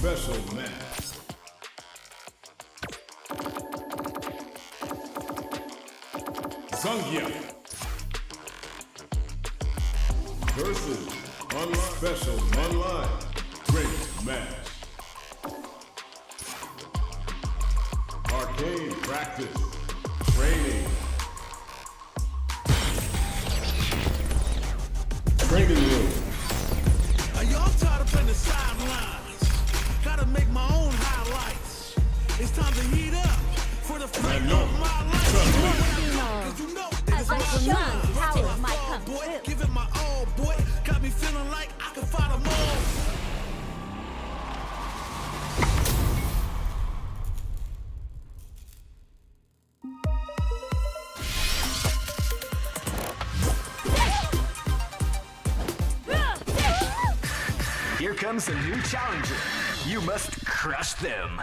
special match. Zangya versus Online Special Online. Great match. Arcade practice. Training. Training room. Y'all tired of playing the sidelines. Gotta make my own highlights. It's time to heat up for the fight of my life. Cause you know As I show power might come boy, through. give it my all, boy. Got me feeling like I can fight them all. Here comes a new challenger. You must crush them.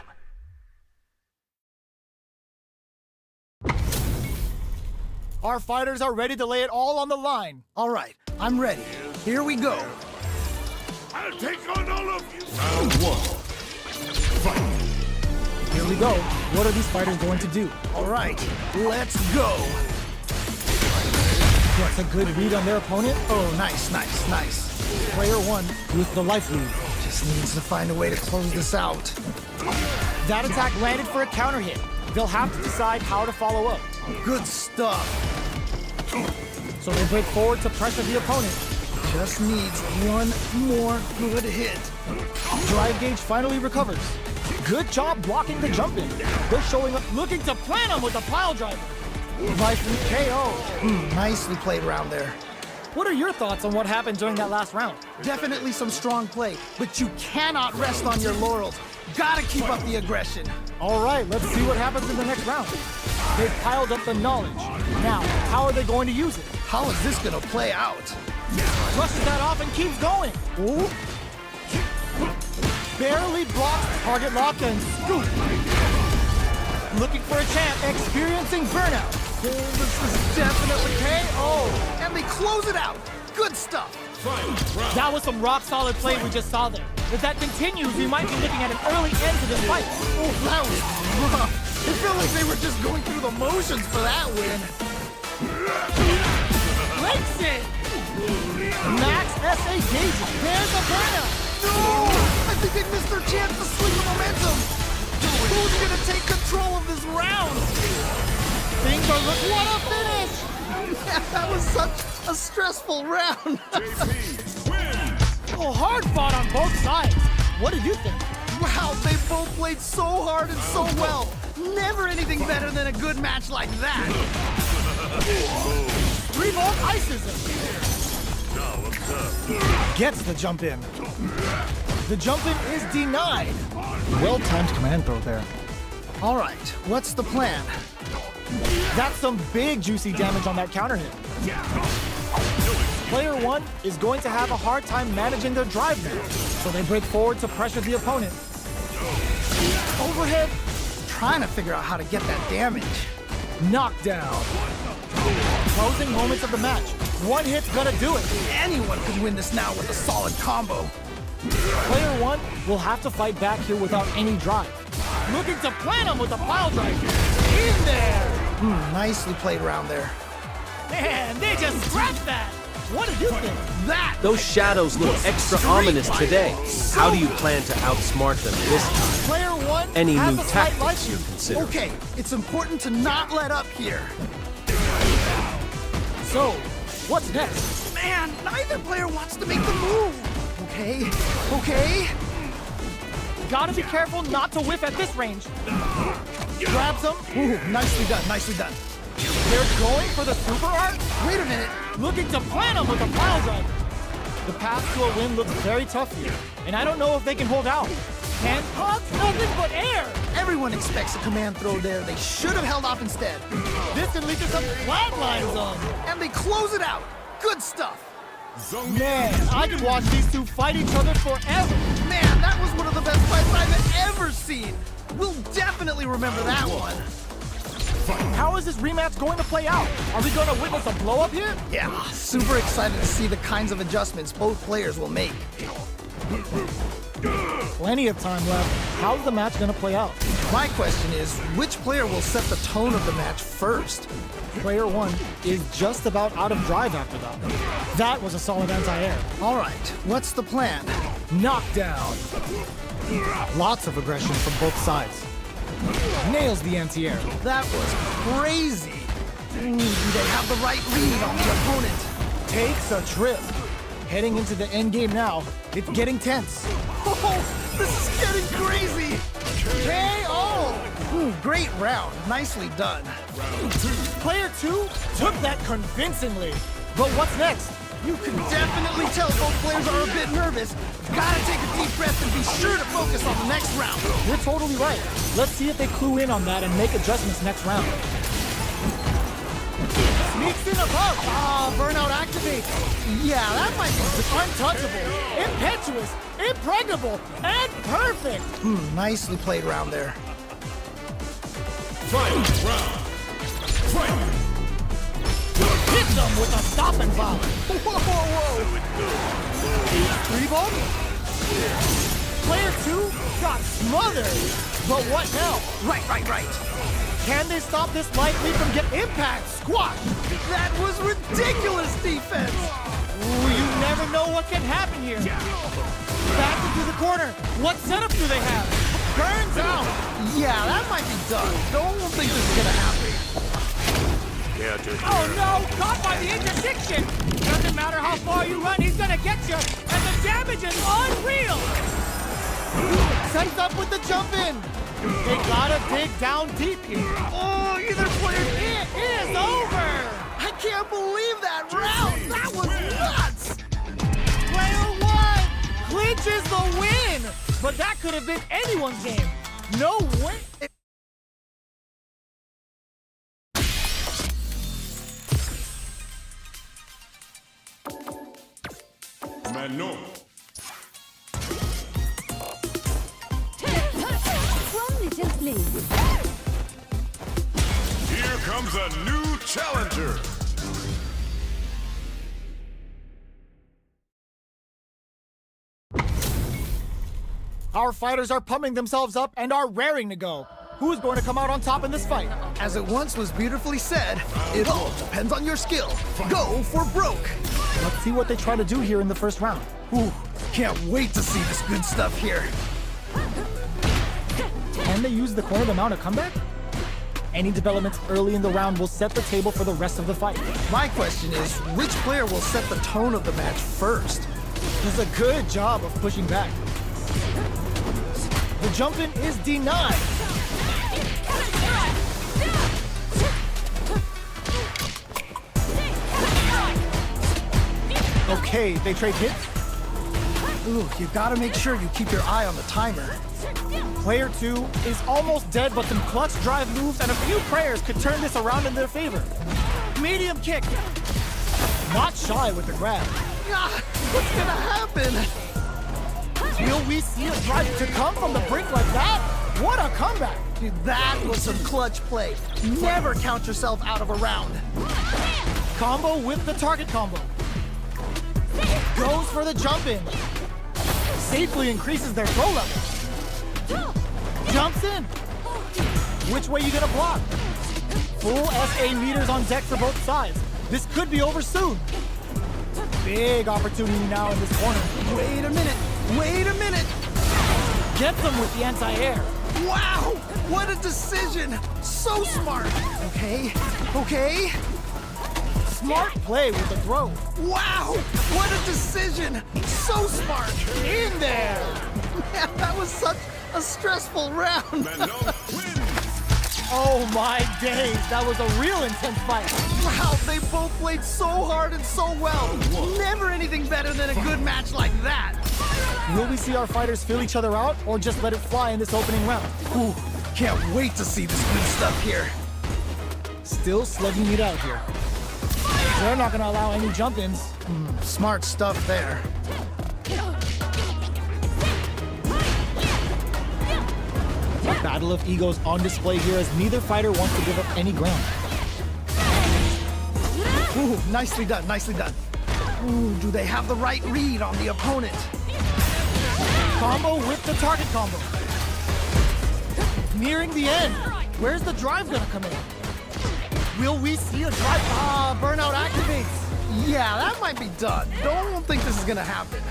Our fighters are ready to lay it all on the line. All right, I'm ready. Here we go. I'll take on all of you. Round one. Fight. Here we go. What are these fighters going to do? All right, let's go. Gets a good read on their opponent. Oh, nice. Player one with the life lead. Just needs to find a way to close this out. That attack landed for a counter hit. They'll have to decide how to follow up. Good stuff. So they break forward to pressure the opponent. Just needs one more good hit. Drive gauge finally recovers. Good job blocking the jump in. They're showing up looking to plant him with a pile driver. Life lead KO. Nicely played around there. What are your thoughts on what happened during that last round? Definitely some strong play, but you cannot rest on your laurels. Gotta keep up the aggression. All right, let's see what happens in the next round. They've piled up the knowledge. Now, how are they going to use it? How is this gonna play out? Brushes that off and keeps going. Ooh. Barely blocks target lock and scoop. Looking for a chance, experiencing burnout. Oh, this is definitely KO. And they close it out. Good stuff. That was some rock-solid play we just saw there. If that continues, we might be looking at an early end to this fight. Oh, that was rough. It felt like they were just going through the motions for that win. Breaks it! Max SA Gage. There's a burnout. No! I think they missed their chance to swing the momentum. Who's gonna take control of this round? Things are looking... What a finish! Yeah, that was such a stressful round. JP wins. Oh, hard fought on both sides. What did you think? Wow, they both played so hard and so well. Never anything better than a good match like that. 3-volt ices him. Gets the jump in. The jump in is denied. Well-timed command throw there. All right, what's the plan? That's some big juicy damage on that counter hit. Player one is going to have a hard time managing their drive now, so they break forward to pressure the opponent. Overhead, Trying to figure out how to get that damage. knockdown. Closing moments of the match. One hit's gonna do it. Anyone could win this now with a solid combo. Player one will have to fight back here without any drive. Looking to plant him with a pile driver. In there! Nicely played around there. Man, they just scratched that! What did you think? That! Those shadows look extra ominous today. How do you plan to outsmart them this time? Player one Any has new a slight tactics life you lead. consider? Okay, it's important to not let up here. So, what's next? Man, neither player wants to make the move. Okay. Gotta be careful not to whiff at this range. Grabs him. Ooh, nicely done. They're going for the super art. Wait a minute. Looking to plant him with a pile driver. The path to a win looks very tough here, and I don't know if they can hold out. Hand punch, nothing but air. Everyone expects a command throw there. They should have held off instead. This can lead to some flatlines on. And they close it out. Good stuff. Man, I could watch these two fight each other forever. Man, that was one of the best fights I've ever seen. We'll definitely remember that one. How is this rematch going to play out? Are we going to witness a blow-up here? Yeah, super excited to see the kinds of adjustments both players will make. Plenty of time left. How's the match gonna play out? My question is, which player will set the tone of the match first? Player 1 is just about out of drive after that. That was a solid anti-air. All right, what's the plan? Knockdown. Lots of aggression from both sides. Nails the anti-air. That was crazy. Do they have the right read on the opponent? Takes a trip. Heading into the end game now. It's getting tense. Oh, this is getting crazy. KO! Great round. Nicely done. Player 2 took that convincingly. But what's next? You can definitely tell both players are a bit nervous. Gotta take a deep breath and be sure to focus on the next round. You're totally right. Let's see if they clue in on that and make adjustments next round. Sneaks in above. Burnout activates. Yeah, that might be Untouchable, impetuous, impregnable, and perfect. nicely played round there. Final round. Fight! Hit them with a stop and volley. Whoa! Three ball. Player 2 got smothered. But what now? Right. Can they stop this likely from get impact squat? That was ridiculous defense. Ooh, you never know what can happen here. Back into the corner. What setup do they have? Burns out. Yeah, that might be done. Don't think this is gonna happen. Oh no, caught by the interdiction. Doesn't matter how far you run, he's gonna get you. And the damage is unreal. Sets up with the jump in. They gotta dig down deep here. Oh, either player. It is over. I can't believe that round. That was nuts. Player 1 clinches the win. But that could have been anyone's game. No way. Manon. One little please. Here comes a new challenger. Our fighters are pumping themselves up and are raring to go. Who's going to come out on top in this fight? As it once was beautifully said, it all depends on your skill. Go for broke. Let's see what they try to do here in the first round. Ooh, can't wait to see this good stuff here. Can they use the corner to mount a comeback? Any developments early in the round will set the table for the rest of the fight. My question is, which player will set the tone of the match first? Does a good job of pushing back. The jump-in is denied. Okay, they trade hits. Ooh, you gotta make sure you keep your eye on the timer. Player 2 is almost dead, but some clutch drive moves and a few prayers could turn this around in their favor. Medium kick. Not shy with the grab. Ah, what's gonna happen? Will we see a drive to come from the brink like that? What a comeback! Dude, that was some clutch play. Never count yourself out of a round. Combo with the target combo. Goes for the jump in. Safely increases their throw level. Jumps in. Which way you gonna block? Full SA meters on deck for both sides. This could be over soon. Big opportunity now in this corner. Wait a minute. Gets them with the anti-air. Wow, what a decision. So smart. Okay. Smart play with the throw. Wow, what a decision. So smart. In there. Man, that was such a stressful round. Manon wins. Oh my days, that was a real intense fight. Wow, they both played so hard and so well. Never anything better than a good match like that. Will we see our fighters fill each other out or just let it fly in this opening round? Ooh, can't wait to see this good stuff here. Still slugging it out here. They're not gonna allow any jump-ins. Smart stuff there. Battle of egos on display here as neither fighter wants to give up any ground. Ooh, nicely done. Ooh, do they have the right read on the opponent? Combo with the target combo. Nearing the end. Where's the drive gonna come in? Will we see a drive? Burnout activates. Yeah, that might be done. Don't think this is gonna happen.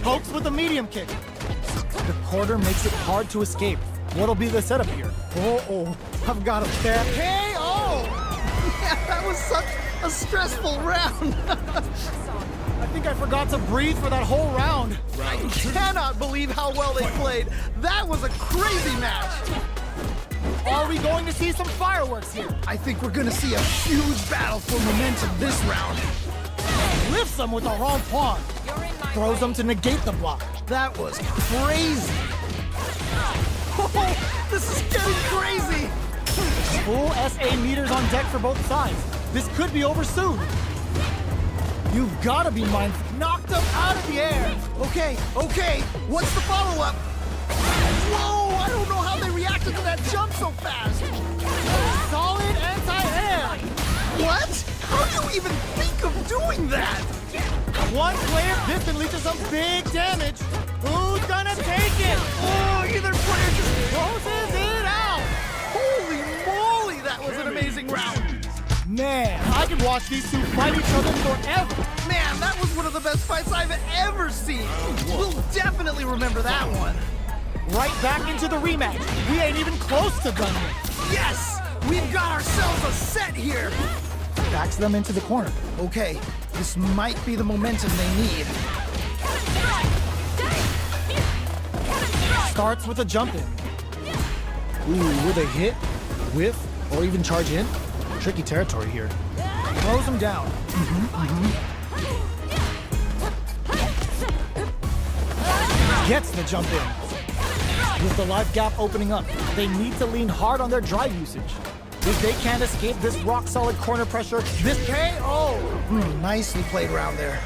Pokes with a medium kick. The quarter makes it hard to escape. What'll be the setup here? Oh, I've got a bad KO! Yeah, that was such a stressful round. I think I forgot to breathe for that whole round. I cannot believe how well they played. That was a crazy match. Are we going to see some fireworks here? I think we're gonna see a huge battle for momentum this round. Lifts them with the wrong pawn. Throws them to negate the block. That was crazy. Oh, this is getting crazy. Full SA meters on deck for both sides. This could be over soon. You've got to be mindful. Knocked him out of the air. Okay. What's the follow-up? Whoa, I don't know how they reacted to that jump so fast. Solid anti-air. What? How do you even think of doing that? One player distantly to some big damage. Who's gonna take it? Oh, either player just Closes it out. Holy moly, that was an amazing round. Man, I could watch these two fight each other forever. Man, that was one of the best fights I've ever seen. We'll definitely remember that one. Right back into the rematch. We ain't even close to done yet. Yes! We've got ourselves a set here. Backs them into the corner. Okay, this might be the momentum they need. Starts with a jump in. Ooh, will they hit, whiff, or even charge in? Tricky territory here. Throws him down. Gets the jump in. With the life gap opening up, they need to lean hard on their drive usage. If they can't escape this rock-solid corner pressure, this KO! Nicely played round there.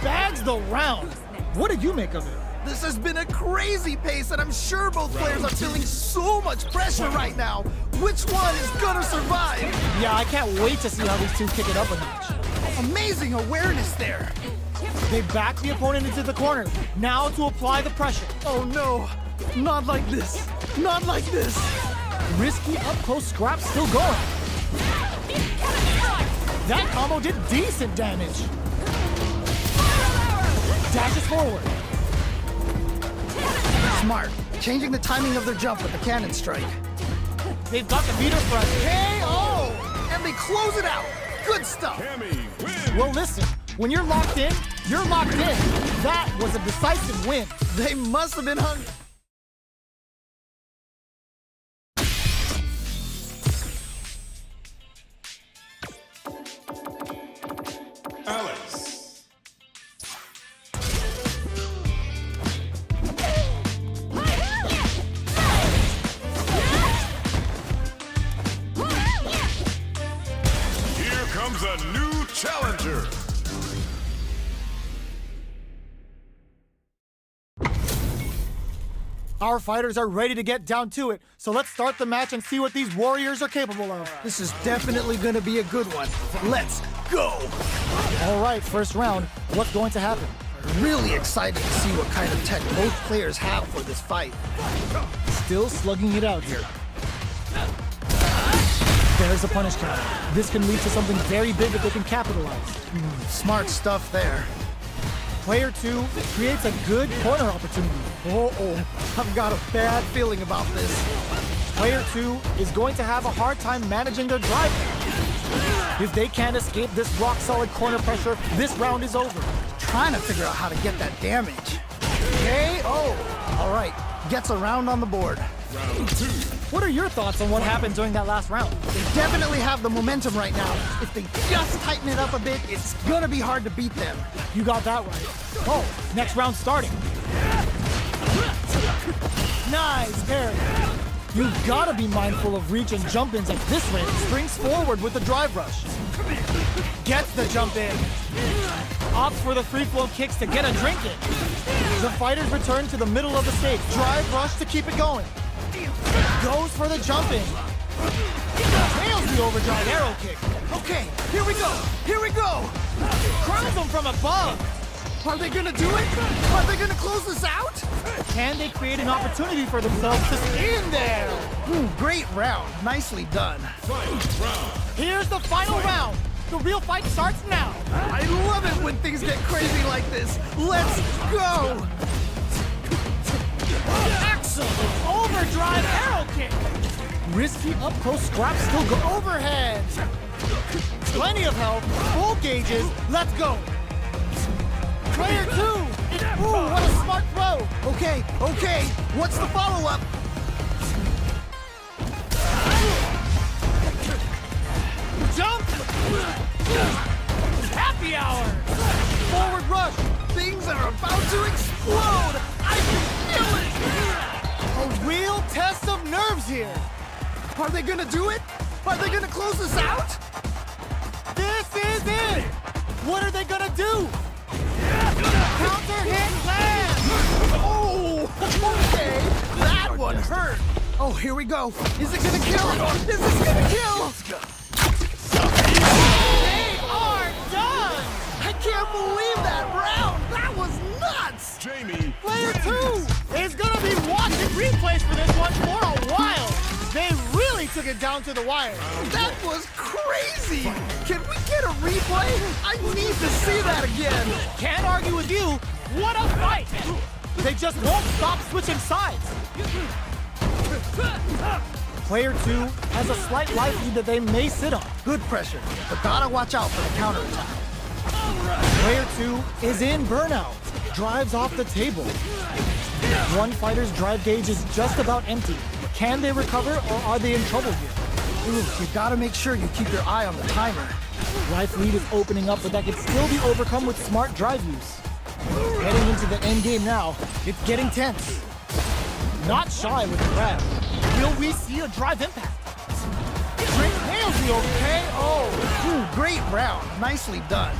Bags the round. What did you make of it? This has been a crazy pace, and I'm sure both players are feeling so much pressure right now. Which one is gonna survive? Yeah, I can't wait to see how these two kick it up a notch. Amazing awareness there. They back the opponent into the corner. Now to apply the pressure. Oh no, not like this. Not like this. Risky up-close scrap still going. That combo did decent damage. Dashes forward. Smart. Changing the timing of their jump with the cannon strike. They've got the meter for us. KO! And they close it out. Good stuff. Cammy win. Well, listen. When you're locked in, you're locked in. That was a decisive win. They must have been hungry. Alex. Here comes a new challenger. Our fighters are ready to get down to it, so let's start the match and see what these warriors are capable of. This is definitely going to be a good one. Let's go. All right, first round. What's going to happen? Really excited to see what kind of tech both players have for this fight. Still slugging it out here. There's a punish counter. This can lead to something very big if they can capitalize. Smart stuff there. Player 2 creates a good corner opportunity. I've got a bad feeling about this. Player 2 is going to have a hard time managing their drive. If they can't escape this rock-solid corner pressure, this round is over. Trying to figure out how to get that damage. KO! All right, gets a round on the board. Round 2. What are your thoughts on what happened during that last round? They definitely have the momentum right now. If they just tighten it up a bit, it's gonna be hard to beat them. You got that right. Oh, next round starting. Nice parry. You've got to be mindful of reach and jump-ins at this rate. Springs forward with the drive rush. Gets the jump in. Opts for the free-flow kicks to get a drink in. The fighters return to the middle of the stage. Drive rush to keep it going. Goes for the jump in. Nails the overdrive arrow kick. Okay, here we go. Here we go. Crowns him from above. Are they gonna do it? Are they gonna close this out? Can they create an opportunity for themselves to stay in there? Great round. Nicely done. Here's the final round. The real fight starts now. I love it when things get crazy like this. Let's go! Excellent overdrive arrow kick. Risky up close scraps still go overhead. Plenty of health, full gauges. Let's go. Player 2. Ooh, what a smart throw. Okay, okay. What's the follow-up? Jump. Happy hour. Forward rush. Things are about to explode. I can feel it. A real test of nerves here. Are they gonna do it? Are they gonna close this out? This is it. What are they gonna do? Counter hit land. Oh, okay. That one hurt. Oh, here we go. Is it gonna kill? Is this gonna kill? They are done. I can't believe that round. That was nuts. Jamie, Player 2 is gonna be watching replays for this one for a while. They really took it down to the wire. That was crazy. Can we get a replay? I need to see that again. Can't argue with you. What a fight. They just won't stop switching sides. Player 2 has a slight life lead that they may sit on. Good pressure, but gotta watch out for the counterattack. Player 2 is in burnout. Drives off the table. One fighter's drive gauge is just about empty. Can they recover, or are they in trouble here? Ooh, you gotta make sure you keep your eye on the timer. Life lead is opening up, but that can still be overcome with smart drive use. Heading into the end game now, it's getting tense. Not shy with the grab. Will we see a drive impact? Drake nails the KO. Ooh, great round. Nicely done.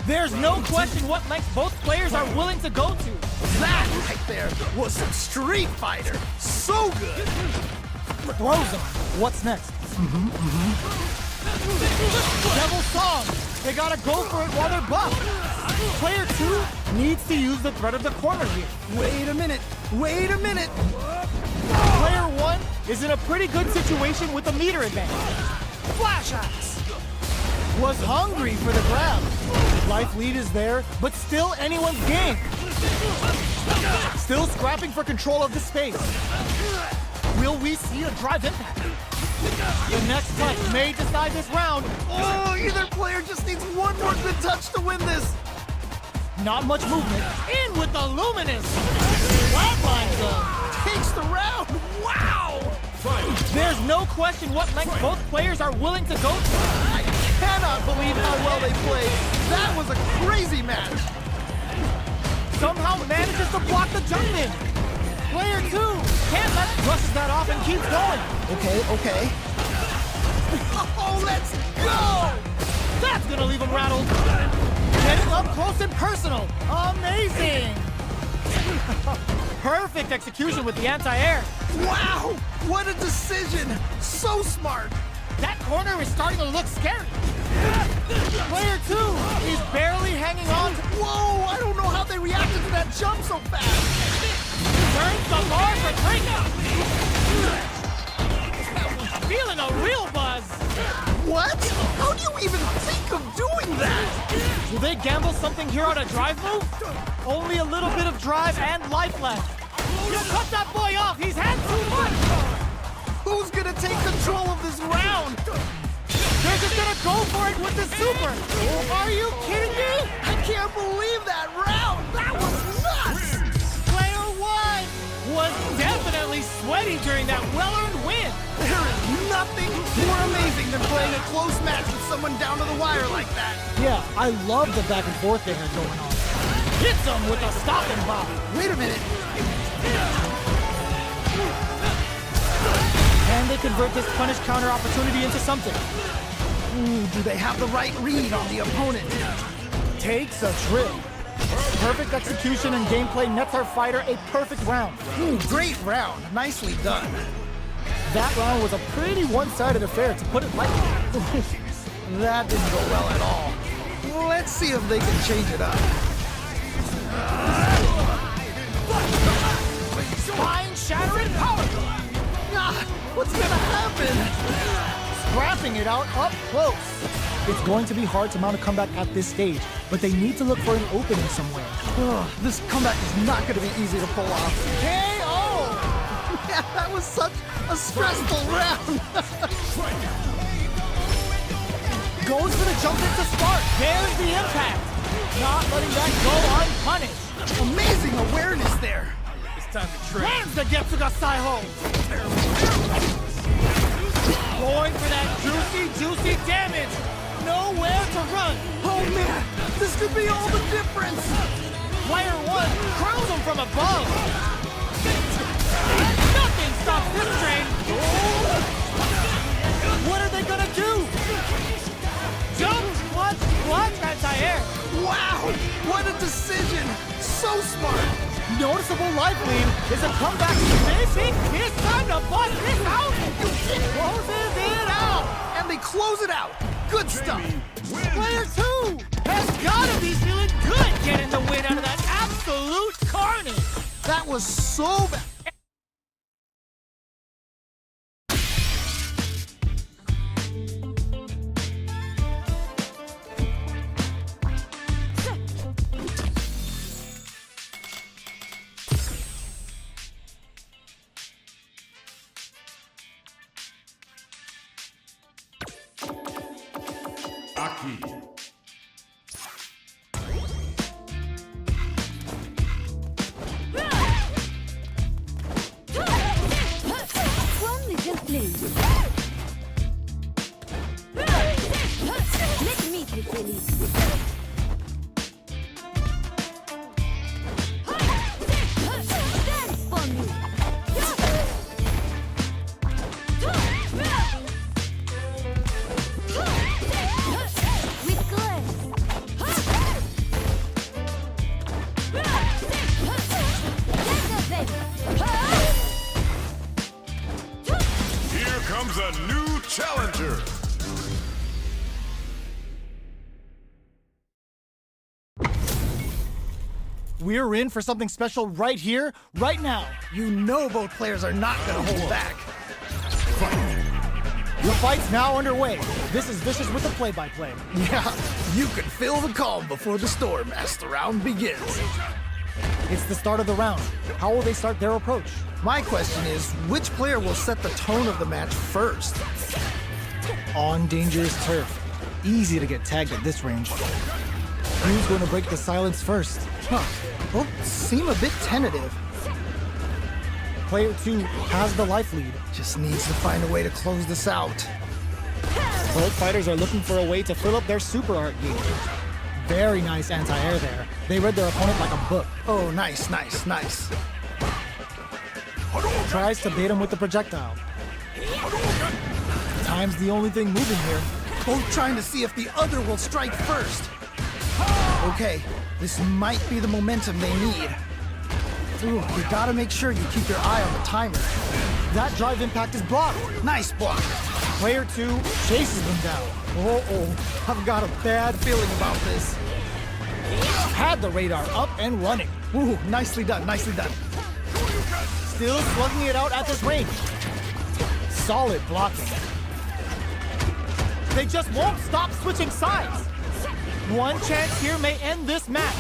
There's no question what lengths both players are willing to go to. That right there was some Street Fighter. So good. Throws him. What's next? Devil Song. They gotta go for it while they're buffed. Player 2 needs to use the threat of the corner here. Wait a minute. Wait a minute. Player 1 is in a pretty good situation with a meter advantage. Flash axe. Was hungry for the grab. Life lead is there, but still anyone's game. Still scrapping for control of the space. Will we see a drive impact? The next touch may decide this round. Oh, either player just needs one more good touch to win this. Not much movement. In with the luminous. Flatline zone. Takes the round. Wow. There's no question what length both players are willing to go to. I cannot believe how well they played. That was a crazy match. Somehow manages to block the jump in. Player 2 can't brushes that off and keeps going. Okay, okay. Oh, let's go! That's gonna leave him rattled. Getting up close and personal. Amazing. Perfect execution with the anti-air. Wow! What a decision! So smart! That corner is starting to look scary. Player 2 is barely hanging on. Whoa! I don't know how they reacted to that jump so fast! Turns the bar for breakup. Feeling a real buzz. What? How do you even think of doing that? Will they gamble something here on a drive move? Only a little bit of drive and life left. You cut that boy off. He's had too much. Who's gonna take control of this round? They're just gonna go for it with the super. Are you kidding me? I can't believe that round! That was nuts! Player 1 was definitely sweaty during that well-earned win. There is nothing more amazing than playing a close match with someone down to the wire like that. Yeah, I love the back and forth they had going on. Hits him with a stop and pop. Wait a minute. Can they convert this punish counter opportunity into something? Ooh, do they have the right read on the opponent? Takes a trip. Perfect execution and gameplay nets our fighter a perfect round. Ooh, great round. Nicely done. That round was a pretty one-sided affair, to put it lightly. That didn't go well at all. Let's see if they can change it up. Spine-shattering power! Ah, what's gonna happen? Scrapping it out up close. It's going to be hard to mount a comeback at this stage, but they need to look for an opening somewhere. Ugh, this comeback is not gonna be easy to pull off. KO! Yeah, that was such a stressful round. Goes for the jump into spark. There's the impact. Not letting that go unpunished. Amazing awareness there. Lands the Getsuga Saiho. Going for that juicy damage. Nowhere to run. Oh man, this could be all the difference. Player 1 curls him from above. Nothing stops this train. What are they gonna do? Jump, clutch, anti-air. Wow, what a decision. So smart. Noticeable life lead is a comeback. It's time to bust this out. Closes it out. And they close it out. Good stuff. Player 2 has gotta be feeling good getting the win out of that absolute carnage. That was so bad. Aki. One little please. Let me be feliz. Dance for me. With grace. Take a baby. Here comes a new challenger. We're in for something special right here, right now. You know both players are not gonna hold back. The fight's now underway. This is Vicious with the play-by-play. Yeah, you can feel the calm before the storm as the round begins. It's the start of the round. How will they start their approach? My question is, which player will set the tone of the match first? On dangerous turf. Easy to get tagged at this range. Who's going to break the silence first? Huh, both seem a bit tentative. Player 2 has the life lead. Just needs to find a way to close this out. Both fighters are looking for a way to fill up their super art gauge. Very nice anti-air there. They read their opponent like a book. Oh, nice. Tries to bait him with the projectile. Time's the only thing moving here. Both trying to see if the other will strike first. Okay, this might be the momentum they need. Ooh, you gotta make sure you keep your eye on the timer. That drive impact is blocked. Nice block. Player 2 chases them down. Uh-oh, I've got a bad feeling about this. Had the radar up and running. Ooh, nicely done. Still slugging it out at this range. Solid blocking. They just won't stop switching sides. One chance here may end this match.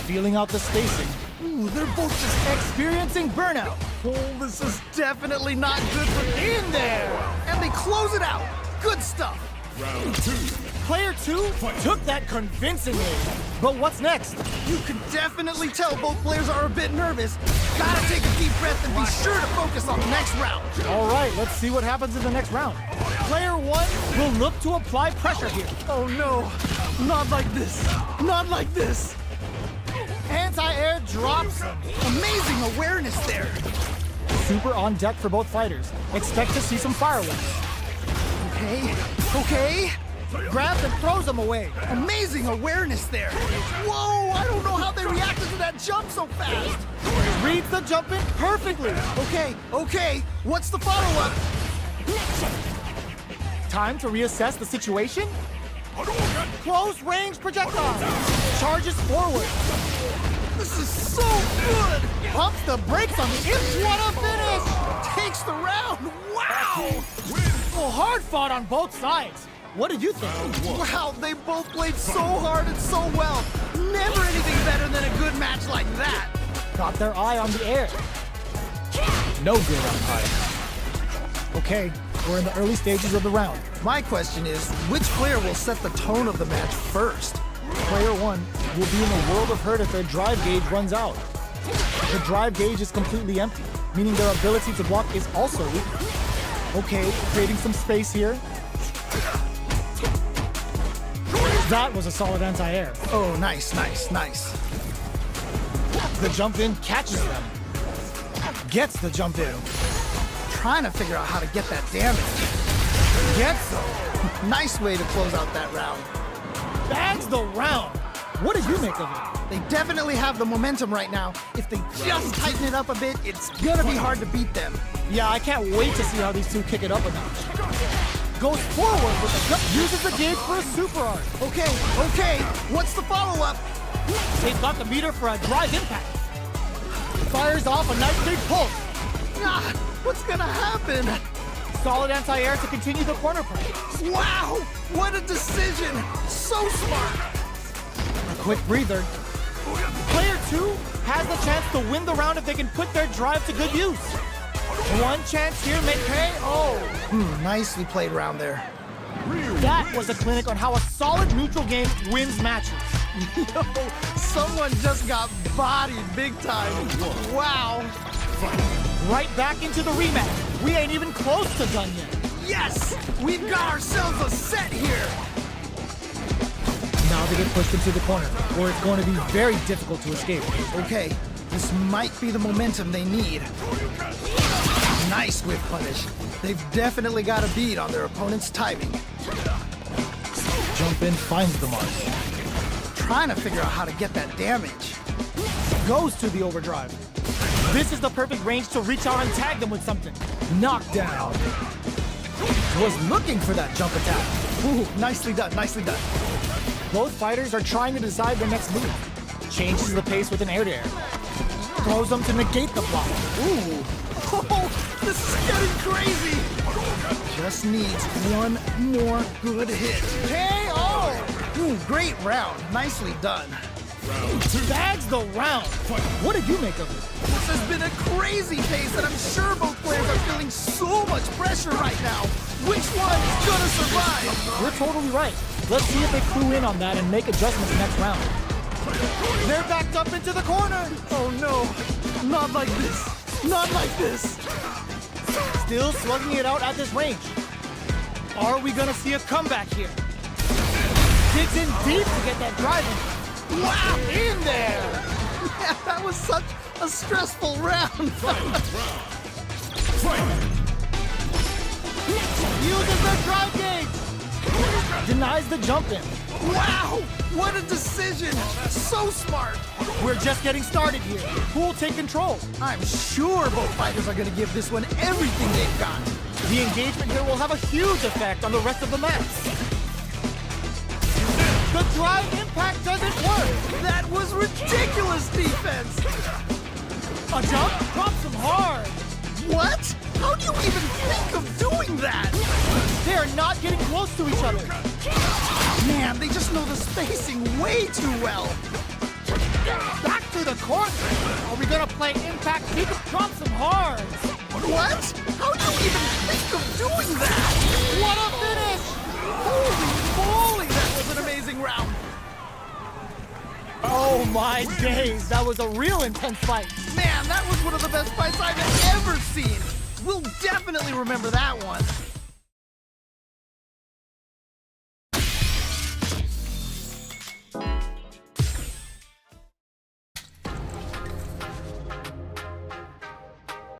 Feeling out the spacing. Ooh, they're both just Experiencing burnout. Oh, this is definitely not good for In there. And they close it out. Good stuff. Round 2. Player 2 took that convincingly. But what's next? You can definitely tell both players are a bit nervous. Gotta take a deep breath and be sure to focus on the next round. All right, let's see what happens in the next round. Player 1 will look to apply pressure here. Oh no, not like this. Not like this. Anti-air drops him. Amazing awareness there. Super on deck for both fighters. Expect to see some fireworks. Okay. Grabs and throws him away. Amazing awareness there. Whoa, I don't know how they reacted to that jump so fast. Reads the jump in perfectly. Okay. What's the follow-up? Time to reassess the situation. Close range projectile. Charges forward. This is so good! Pumps the brakes on the what a finish! Takes the round! Wow! Well, hard fought on both sides. What did you think? Wow, they both played so hard and so well. Never anything better than a good match like that. Got their eye on the air. No good umpire. Okay, we're in the early stages of the round. My question is, which player will set the tone of the match first? Player 1 will be in a world of hurt if their drive gauge runs out. The drive gauge is completely empty, meaning their ability to block is also weak. Okay, creating some space here. That was a solid anti-air. Oh, nice. The jump in catches them. Gets the jump in. Trying to figure out how to get that damage. Gets them. Nice way to close out that round. Bags the round. What did you make of it? They definitely have the momentum right now. If they just tighten it up a bit, it's gonna be hard to beat them. Yeah, I can't wait to see how these two kick it up a notch. Goes forward with a jump, uses the gauge for a super art. Okay. What's the follow-up? They've got the meter for a drive impact. Fires off a nice big pull. Ah, what's gonna happen? Solid anti-air to continue the corner play. Wow, what a decision. So smart. A quick breather. Player 2 has the chance to win the round if they can put their drive to good use. One chance here may pay. Oh. Nicely played round there. That was a clinic on how a solid neutral game wins matches. Yo, someone just got bodied big time. Wow. Right back into the rematch. We ain't even close to done yet. Yes, we've got ourselves a set here. Now they get pushed into the corner, where it's going to be very difficult to escape. Okay, this might be the momentum they need. Nice whip punish. They've definitely got a bead on their opponent's timing. Jump in finds the mark. Trying to figure out how to get that damage. Goes to the overdrive. This is the perfect range to reach out and tag them with something. Knockdown. Was looking for that jump attack. Ooh, nicely done. Both fighters are trying to decide their next move. Changes the pace with an air-to-air. Throws them to negate the block. Ooh. Oh, this is getting crazy. Just needs one more good hit. KO! Ooh, great round. Nicely done. Bags the round. What did you make of it? This has been a crazy pace, and I'm sure both players are feeling so much pressure right now. Which one is gonna survive? You're totally right. Let's see if they clue in on that and make adjustments next round. They're backed up into the corner. Oh no, not like this. Not like this. Still slugging it out at this range. Are we gonna see a comeback here? Digs in deep to get that drive in. Wow, In there! yeah, that was such a stressful round. Uses the drive gauge. Denies the jump in. Wow, what a decision. So smart. We're just getting started here. Who will take control? I'm sure both fighters are gonna give this one everything they've got. The engagement here will have a huge effect on the rest of the match. The drive impact doesn't work. That was ridiculous defense. A jump drops him hard. What? How do you even think of doing that? They are not getting close to each other. Man, they just know the spacing way too well. Back to the corner. Are we gonna play impact? He drops him hard. What? How do you even think of doing that? What a finish! Holy moly, that was an amazing round. Oh my days, that was a real intense fight. Man, that was one of the best fights I've ever seen. We'll definitely remember that one.